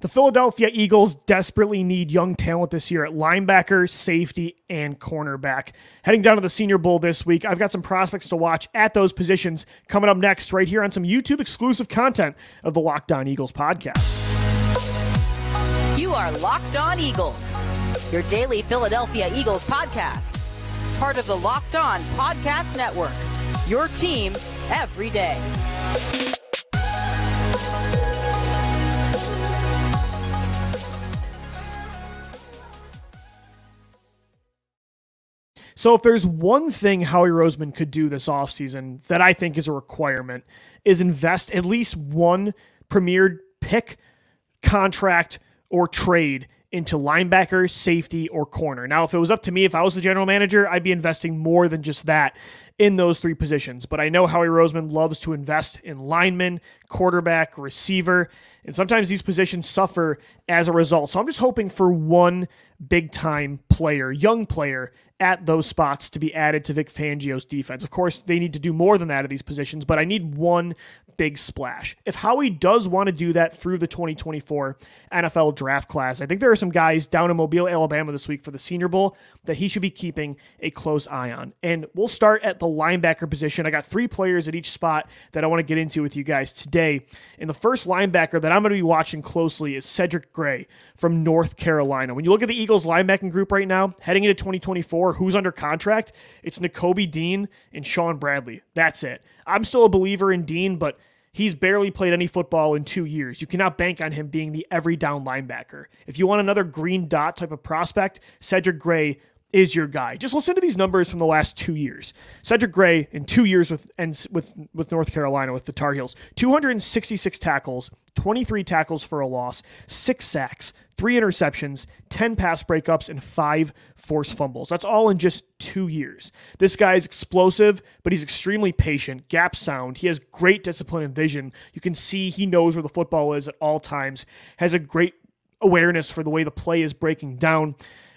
The Philadelphia Eagles desperately need young talent this year at linebacker, safety, and cornerback. Heading down to the Senior Bowl this week, I've got some prospects to watch at those positions coming up next right here on some YouTube exclusive content of the Locked On Eagles podcast. You are Locked On Eagles, your daily Philadelphia Eagles podcast. Part of the Locked On Podcast Network, your team every day. So if there's one thing Howie Roseman could do this offseason that I think is a requirement, is invest at least one premier pick, contract, or trade into linebacker, safety, or corner. Now, if it was up to me, if I was the general manager, I'd be investing more than just that in those three positions. But I know Howie Roseman loves to invest in lineman, quarterback, receiver, and sometimes these positions suffer as a result. So I'm just hoping for one big-time player, young player, at those spots to be added to Vic Fangio's defense. Of course, they need to do more than that at these positions, but I need one big splash. If Howie does want to do that through the 2024 NFL draft class, I think there are some guys down in Mobile, Alabama this week for the Senior Bowl that he should be keeping a close eye on. And we'll start at the linebacker position. I got three players at each spot that I want to get into with you guys today. And the first linebacker that I'm going to be watching closely is Cedric Gray from North Carolina. When you look at the Eagles linebacking group right now, heading into 2024, who's under contract? It's Nakobe Dean and Sean Bradley. That's it. I'm still a believer in Dean, but he's barely played any football in 2 years. You cannot bank on him being the every down linebacker. If you want another green dot type of prospect, Cedric Gray is your guy. Just listen to these numbers from the last 2 years. Cedric Gray in 2 years with North Carolina, with the Tar Heels, 266 tackles, 23 tackles for a loss, 6 sacks, 3 interceptions, 10 pass breakups, and 5 forced fumbles. That's all in just 2 years. This guy is explosive, but he's extremely patient, gap sound. He has great discipline and vision. You can see he knows where the football is at all times, has a great awareness for the way the play is breaking down.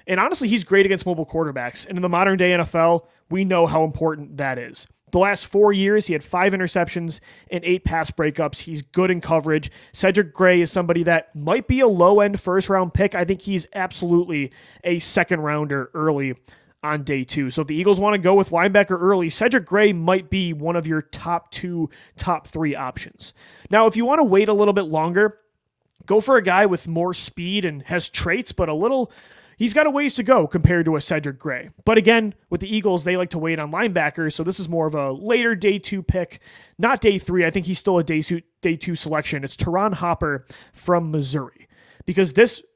And honestly, he's great against mobile quarterbacks. And in the modern day NFL, we know how important that is. The last 4 years, he had 5 interceptions and 8 pass breakups. He's good in coverage. Cedric Gray is somebody that might be a low-end first-round pick. I think he's absolutely a second-rounder early on day 2. So if the Eagles want to go with linebacker early, Cedric Gray might be one of your top 2, top 3 options. Now, if you want to wait a little bit longer, go for a guy with more speed and has traits, but he's got a ways to go compared to a Cedric Gray. But again, with the Eagles, they like to wait on linebackers, so this is more of a later day 2 pick, not day 3. I think he's still a day 2 selection. It's Teron Hopper from Missouri. Because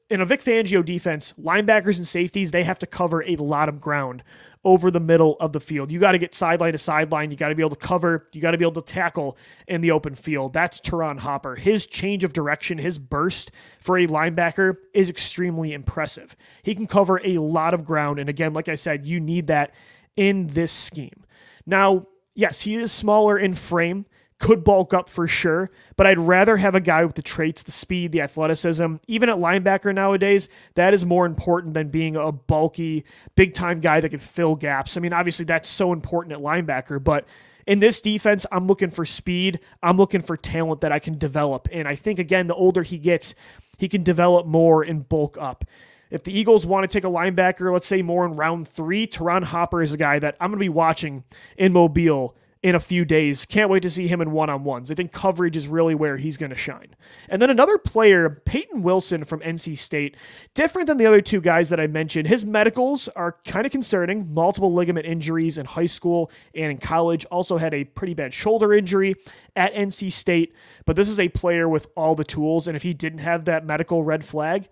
in a Vic Fangio defense, linebackers and safeties, they have to cover a lot of ground over the middle of the field. You got to get sideline to sideline. You got to be able to cover. You got to be able to tackle in the open field. That's Teron Hopper. His change of direction, his burst for a linebacker is extremely impressive. He can cover a lot of ground. And again, like I said, you need that in this scheme. Now, yes, he is smaller in frame, could bulk up for sure, but I'd rather have a guy with the traits, the speed, the athleticism. Even at linebacker nowadays, that is more important than being a bulky, big-time guy that can fill gaps. I mean, obviously that's so important at linebacker, but in this defense, I'm looking for speed. I'm looking for talent that I can develop. And I think, again, the older he gets, he can develop more and bulk up. If the Eagles want to take a linebacker, let's say more in round 3, Teron Hopper is a guy that I'm going to be watching in Mobile in a few days. Can't wait to see him in one-on-ones. I think coverage is really where he's going to shine. And then another player, Peyton Wilson from NC State, different than the other 2 guys that I mentioned. His medicals are kind of concerning. Multiple ligament injuries in high school and in college. Also had a pretty bad shoulder injury at NC State. But this is a player with all the tools, and if he didn't have that medical red flag,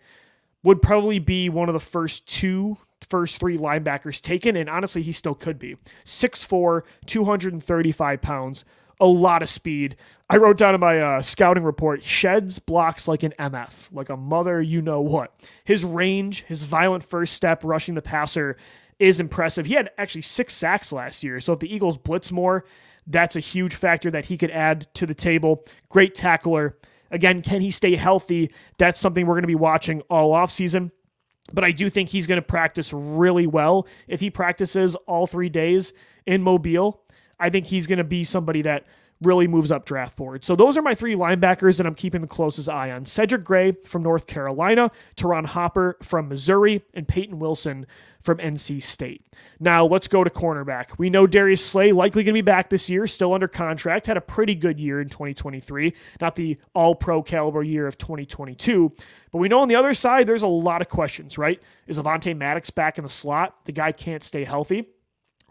would probably be one of the first 3 linebackers taken, and honestly, he still could be. 6'4", 235 pounds, a lot of speed. I wrote down in my scouting report, sheds blocks like an MF, like a mother you-know-what. His range, his violent first step rushing the passer is impressive. He had actually 6 sacks last year, so if the Eagles blitz more, that's a huge factor that he could add to the table. Great tackler. Again, can he stay healthy? That's something we're going to be watching all offseason. But I do think he's going to practice really well. If he practices all 3 days in Mobile, I think he's going to be somebody that really moves up draft board. So those are my 3 linebackers that I'm keeping the closest eye on. Cedric Gray from North Carolina, Teron Hopper from Missouri, and Peyton Wilson from NC State. Now let's go to cornerback. We know Darius Slay likely going to be back this year, still under contract, had a pretty good year in 2023, not the all-pro caliber year of 2022. But we know on the other side, there's a lot of questions, right? Is Avonte Maddox back in the slot? The guy can't stay healthy.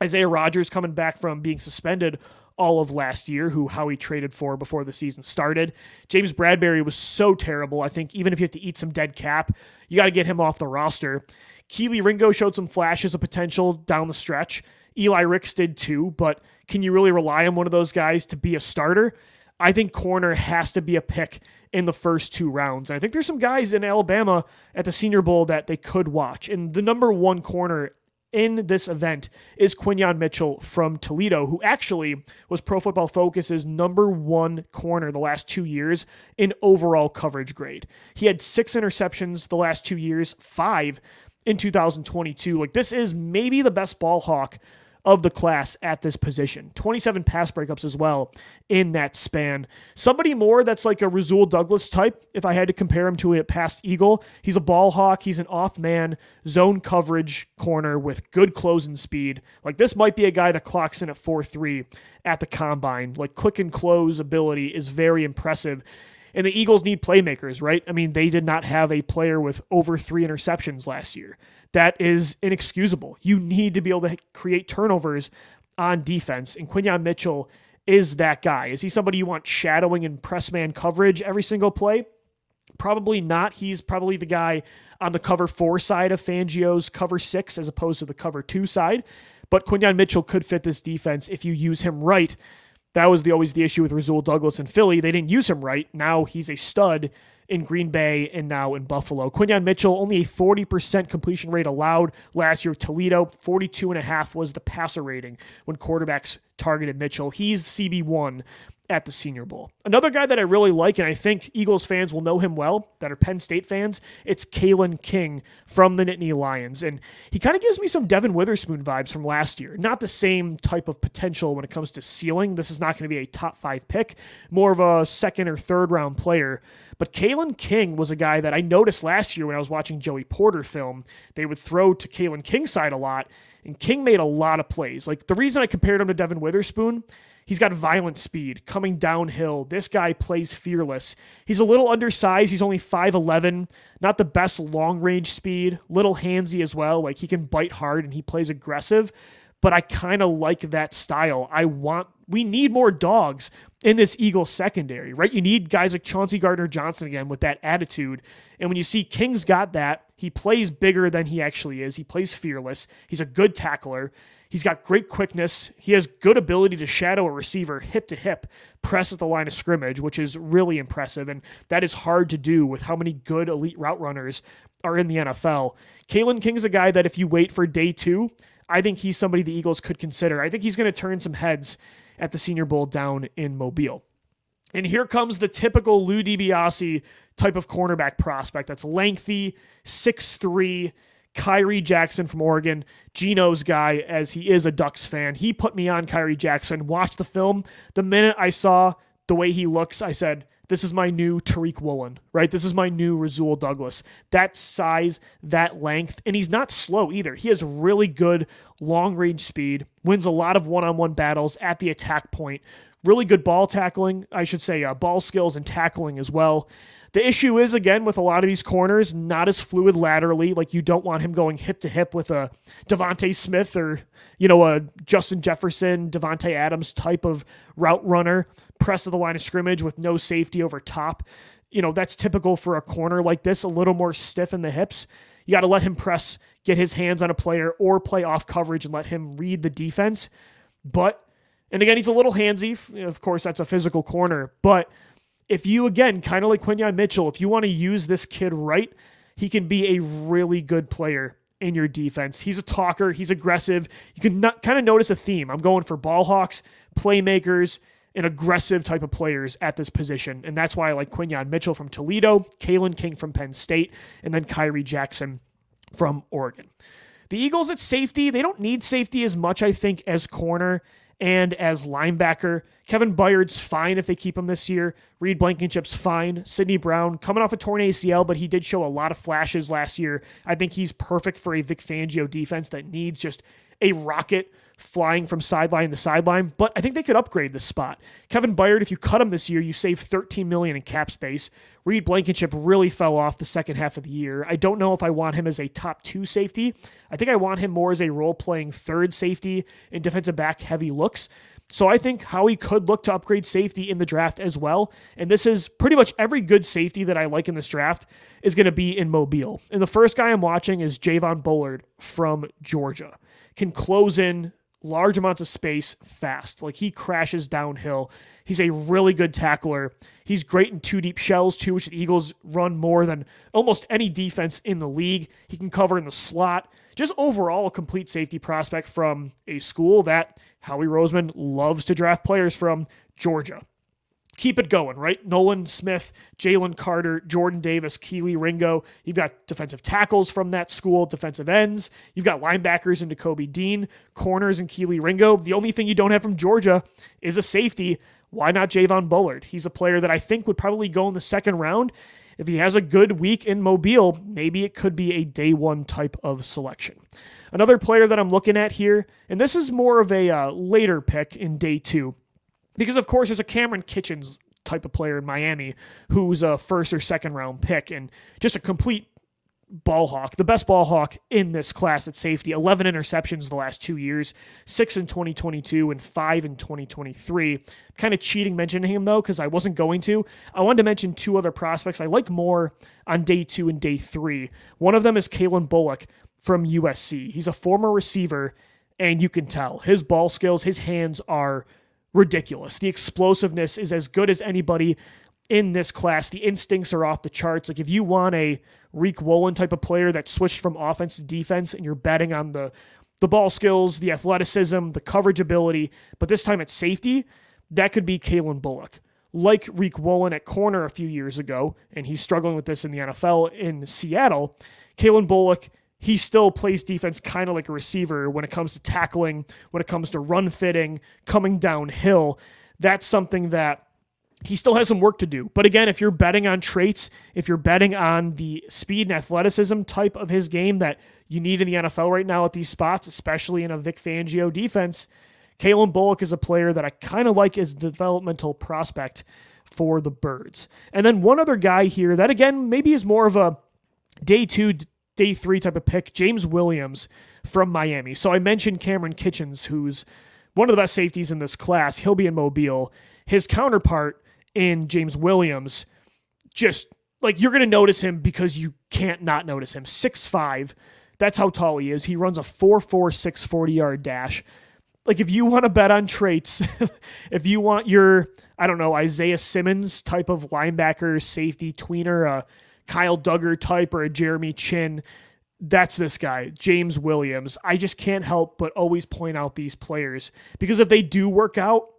Isaiah Rodgers coming back from being suspended all of last year, who Howie traded for before the season started. James Bradbury was so terrible. I think even if you have to eat some dead cap, you got to get him off the roster. Keely Ringo showed some flashes of potential down the stretch. Eli Ricks did too, but can you really rely on one of those guys to be a starter? I think corner has to be a pick in the first 2 rounds. And I think there's some guys in Alabama at the Senior Bowl that they could watch. And the number 1 corner in this event is Quinyon Mitchell from Toledo, who actually was Pro Football Focus's number 1 corner the last 2 years in overall coverage grade. He had 6 interceptions the last 2 years, 5 in 2022. Like, this is maybe the best ball hawk of the class at this position. 27 pass breakups as well in that span. Somebody more that's like a Rasul Douglas type, if I had to compare him to a past Eagle. He's a ball hawk. He's an off-man zone coverage corner with good closing speed. Like, this might be a guy that clocks in at 4.3 at the combine. Like, click and close ability is very impressive. And the Eagles need playmakers, right? I mean, they did not have a player with over 3 interceptions last year. That is inexcusable. You need to be able to create turnovers on defense, and Quinyon Mitchell is that guy. Is he somebody you want shadowing and press man coverage every single play? Probably not. He's probably the guy on the cover 4 side of Fangio's cover 6 as opposed to the cover 2 side. But Quinyon Mitchell could fit this defense if you use him right. That was always the issue with Rasul Douglas in Philly. They didn't use him right. Now he's a stud in Green Bay and now in Buffalo. Quinyon Mitchell, only a 40% completion rate allowed last year with Toledo. 42.5 was the passer rating when quarterbacks targeted Mitchell. He's CB1 at the Senior Bowl. Another guy that I really like, and I think Eagles fans will know him well, that are Penn State fans, it's Kalen King from the Nittany Lions. And he kind of gives me some Devin Witherspoon vibes from last year. Not the same type of potential when it comes to ceiling. This is not going to be a top 5 pick, more of a 2nd or 3rd round player. But Kalen King was a guy that I noticed last year when I was watching Joey Porter film. They would throw to Kalen King's side a lot, and King made a lot of plays. Like, the reason I compared him to Devin Witherspoon, he's got violent speed coming downhill. This guy plays fearless. He's a little undersized. He's only 5'11", not the best long-range speed, little handsy as well. Like, he can bite hard and he plays aggressive, but I kind of like that style. We need more dogs in this Eagles secondary, right? You need guys like Chauncey Gardner-Johnson again with that attitude. And when you see King's got that, he plays bigger than he actually is. He plays fearless. He's a good tackler. He's got great quickness. He has good ability to shadow a receiver hip to hip, press at the line of scrimmage, which is really impressive. And that is hard to do with how many good elite route runners are in the NFL. Kalen King's a guy that if you wait for day 2, I think he's somebody the Eagles could consider. I think he's going to turn some heads at the Senior Bowl down in Mobile. And here comes the typical Lou DiBiase type of cornerback prospect that's lengthy, 6'3", Kyrie Jackson from Oregon, Gino's guy, as he is a Ducks fan. He put me on Kyrie Jackson, watched the film. The minute I saw the way he looks, I said, this is my new Tariq Woolen, right? This is my new Rasul Douglas. That size, that length, and he's not slow either. He has really good long-range speed, wins a lot of one-on-one battles at the attack point, really good ball tackling, I should say ball skills and tackling as well. The issue is, again, with a lot of these corners, not as fluid laterally. Like, you don't want him going hip to hip with a Devontae Smith or, a Justin Jefferson, Devontae Adams type of route runner, press to the line of scrimmage with no safety over top. That's typical for a corner like this, a little more stiff in the hips. You got to let him press, get his hands on a player, or play off coverage and let him read the defense. And again, he's a little handsy. Of course, that's a physical corner, but if you, again, kind of like Quinyon Mitchell, if you want to use this kid right, he can be a really good player in your defense. He's a talker. He's aggressive. You can kind of notice a theme. I'm going for ball hawks, playmakers, and aggressive type of players at this position. And that's why I like Quinyon Mitchell from Toledo, Kalen King from Penn State, and then Kyrie Jackson from Oregon. The Eagles at safety, they don't need safety as much, I think, as corner. and as linebacker. Kevin Byard's fine if they keep him this year. Reed Blankenship's fine. Sidney Brown coming off a torn ACL, but he did show a lot of flashes last year. I think he's perfect for a Vic Fangio defense that needs just a rocket flying from sideline to sideline, but I think they could upgrade this spot. Kevin Byard, if you cut him this year, you save $13 million in cap space. Reed Blankenship really fell off the second half of the year. I don't know if I want him as a top 2 safety. I think I want him more as a role-playing third safety in defensive back heavy looks. So I think Howie could look to upgrade safety in the draft as well. And this is pretty much every good safety that I like in this draft is going to be in Mobile. And the first guy I'm watching is Javon Bullard from Georgia. Can close in large amounts of space fast. Like, he crashes downhill. He's a really good tackler. He's great in 2 deep shells too, which the Eagles run more than almost any defense in the league. He can cover in the slot. Just overall a complete safety prospect from a school that Howie Roseman loves to draft players from, Georgia. Keep it going, right? Nolan Smith, Jalen Carter, Jordan Davis, Keely Ringo. You've got defensive tackles from that school, defensive ends. You've got linebackers in Jacoby Dean, corners in Keely Ringo. The only thing you don't have from Georgia is a safety. Why not Javon Bullard? He's a player that I think would probably go in the second round. If he has a good week in Mobile, maybe it could be a day 1 type of selection. Another player that I'm looking at here, and this is more of a later pick in day 2, because, of course, there's a Cameron Kitchens type of player in Miami who's a first or second round pick and just a complete ball hawk, the best ball hawk in this class at safety. 11 interceptions the last 2 years, 6 in 2022 and 5 in 2023. Kind of cheating mentioning him, though, because I wasn't going to. I wanted to mention 2 other prospects I like more on day 2 and day 3. One of them is Kalen Bullock from USC. He's a former receiver, and you can tell his ball skills, his hands are ridiculous. The explosiveness is as good as anybody in this class. The instincts are off the charts. Like, if you want a Reek Woolen type of player that switched from offense to defense and you're betting on the ball skills, the athleticism, the coverage ability, but this time at safety, that could be Kalen Bullock. Like Reek Woolen at corner a few years ago, and he's struggling with this in the NFL in Seattle, Kalen Bullock, he still plays defense kind of like a receiver when it comes to tackling, when it comes to run fitting, coming downhill. That's something that he still has some work to do. But again, if you're betting on traits, if you're betting on the speed and athleticism type of his game that you need in the NFL right now at these spots, especially in a Vic Fangio defense, Kalen Bullock is a player that I kind of like as a developmental prospect for the Birds. And then one other guy here that, again, maybe is more of a day 2, day 3 type of pick, James Williams from Miami. So I mentioned Cameron Kitchens, who's one of the best safeties in this class. He'll be in Mobile. His counterpart in James Williams, just like, you're going to notice him because you can't not notice him. 6'5", that's how tall he is. He runs a 4.46 40-yard dash. Like, if you want to bet on traits, if you want your, I don't know, Isaiah Simmons type of linebacker, safety, tweener, a Kyle Duggar type or a Jeremy Chin, that's this guy, James Williams. I just can't help but always point out these players because if they do work out,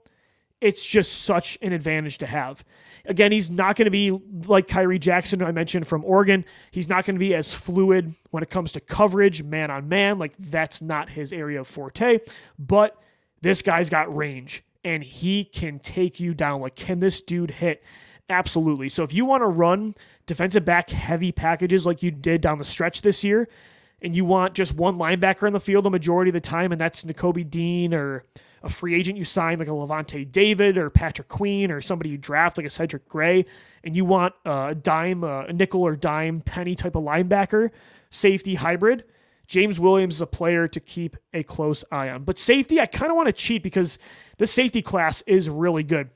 it's just such an advantage to have. Again, he's not going to be like Kyrie Jackson, I mentioned, from Oregon. He's not going to be as fluid when it comes to coverage, man on man. Like, that's not his area of forte. But this guy's got range, and he can take you down. Like, can this dude hit? Absolutely. So if you want to run defensive back heavy packages like you did down the stretch this year, and you want just one linebacker in the field the majority of the time, and that's Jacoby Dean or a free agent you sign like a Levante David or Patrick Queen or somebody you draft like a Cedric Gray, and you want a dime, a nickel or dime penny type of linebacker, safety hybrid, James Williams is a player to keep a close eye on. But safety, I kind of want to cheat because this safety class is really good.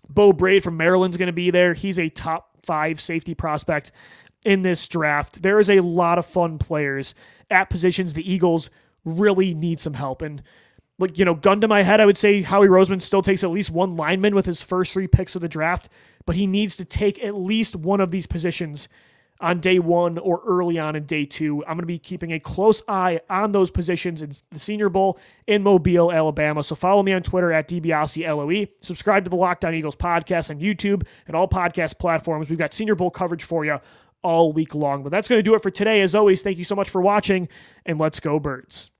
Bo Braid from Maryland's going to be there. He's a top 5 safety prospect in this draft. There is a lot of fun players at positions the Eagles really need some help. And, like, you know, gun to my head, I would say Howie Roseman still takes at least one lineman with his first 3 picks of the draft, but he needs to take at least one of these positions on day 1 or early on in day 2. I'm going to be keeping a close eye on those positions in the Senior Bowl in Mobile, Alabama. So follow me on Twitter at DiBiaseLOE. Subscribe to the Locked On Eagles podcast on YouTube and all podcast platforms. We've got Senior Bowl coverage for you all week long. But that's going to do it for today. As always, thank you so much for watching, and let's go Birds.